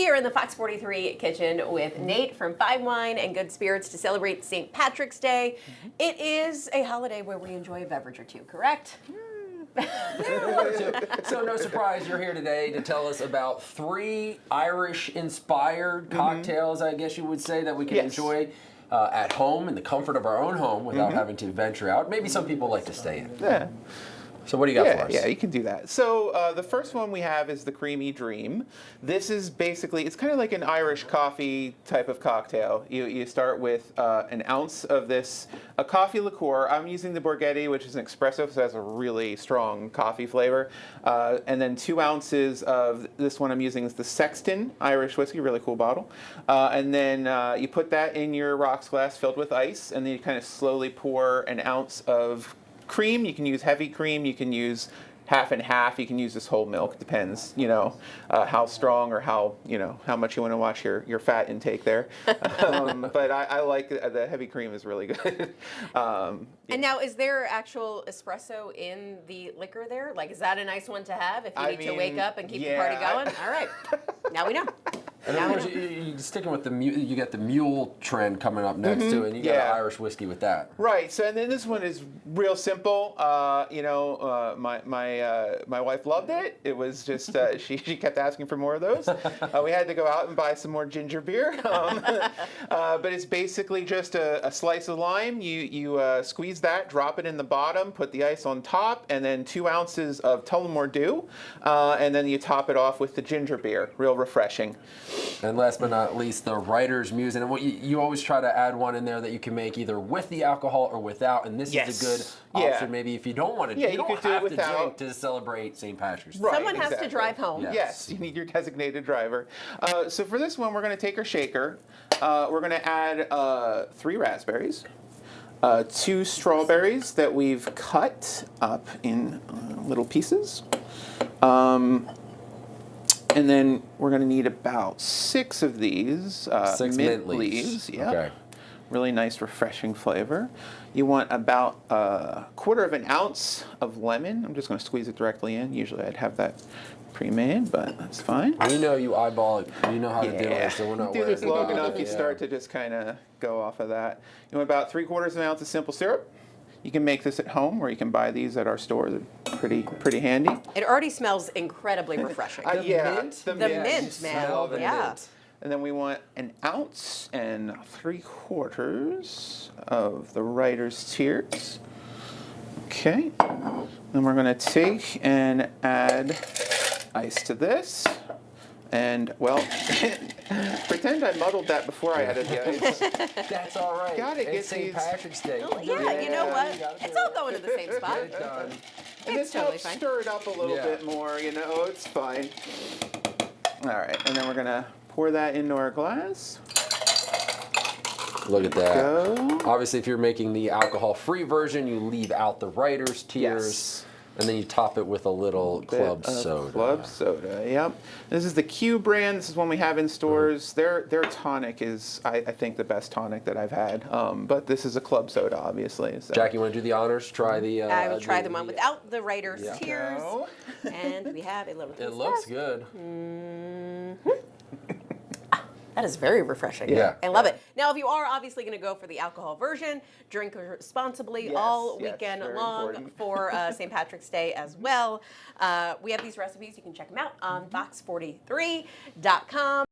We are in the Fox 43 kitchen with Nate from Fine Wine and Good Spirits to celebrate St. Patrick's Day. It is a holiday where we enjoy a beverage or two, correct? So no surprise, you're here today to tell us about 3 Irish-inspired cocktails, I guess you would say, that we can enjoy at home in the comfort of our own home without having to venture out. Maybe some people like to stay in. Yeah. So what do you got for us? Yeah, you can do that. So the first one we have is the Creamy Dream. This is basically, it's kind of like an Irish coffee type of cocktail. You start with an ounce of this, a coffee liqueur. I'm using the Borghetti, which is an espresso, so it has a really strong coffee flavor. And then 2 ounces of this one I'm using is the Sexton Irish whiskey, really cool bottle. And then you put that in your rocks glass filled with ice, and then you kind of slowly pour an ounce of cream. You can use heavy cream, you can use half and half, you can use this whole milk. Depends, how strong or how much you want to watch your fat intake there. But I like the heavy cream is really good. And now, is there actual espresso in the liquor there? Like, is that a nice one to have if you need to wake up and keep the party going? All right, now we know. And of course, you're sticking with you got the mule trend coming up next too, and you got an Irish whiskey with that. Right. So, and then this one is real simple. My wife loved it. It was just she kept asking for more of those. We had to go out and buy some more ginger beer. But it's basically just a slice of lime. You squeeze that, drop it in the bottom, put the ice on top, and then 2 ounces of Tullamore Dew, and then you top it off with the ginger beer. Real refreshing. And last but not least, the writer's muse. And you always try to add one in there that you can make either with the alcohol or without. And this is a good option maybe if you don't want to. You don't have to drink to celebrate St. Patrick's Day. Right, Someone has to drive home. Yes, you need your designated driver. So for this one, we're going to take our shaker. We're going to add 3 raspberries, 2 strawberries that we've cut up in little pieces. And then we're going to need about 6 of these 6 mint leaves. Yep. Okay. Really nice, refreshing flavor. You want about 1/4 ounce of lemon. I'm just going to squeeze it directly in. Usually I'd have that pre-made, but that's fine. We know you eyeball it. You know how to do it, so we're not do worried. this long enough, you start to just kind of go off of that. You want about 3/4 ounce of simple syrup. You can make this at home, or you can buy these at our store. They're pretty handy. It already smells incredibly refreshing. The mint, man. Mint. And then we want 1 ounce and 3/4 of the Writer's Tears. Okay. Then we're going to take and add ice to this. And, well, pretend I muddled that before I added the ice. That's all right. Gotta get St. Patrick's Day. Oh, yeah, you know what? It's all going to the same spot. Get it done. And this totally helps fine. stir it up a little bit more, it's fine. All right, and then we're going to pour that into our glass. Look at that. Go. Obviously, if you're making the alcohol-free version, you leave out the Writer's Tears. Yes. And then you top it with a little club soda. Club soda, yep. This is the Q brand. This is one we have in stores. Their tonic is, I think, the best tonic that I've had. But this is a club soda, obviously. So. Jackie, you want to do the honors? Try the... I will try the one without the Writer's Tears. Go. And we have a little taste It looks test. good. That is very refreshing. Yeah. I love it. Now, if you are obviously going to go for the alcohol version, drink responsibly all weekend long important. for St. Patrick's Day as well. We have these recipes. You can check them out on fox43.com.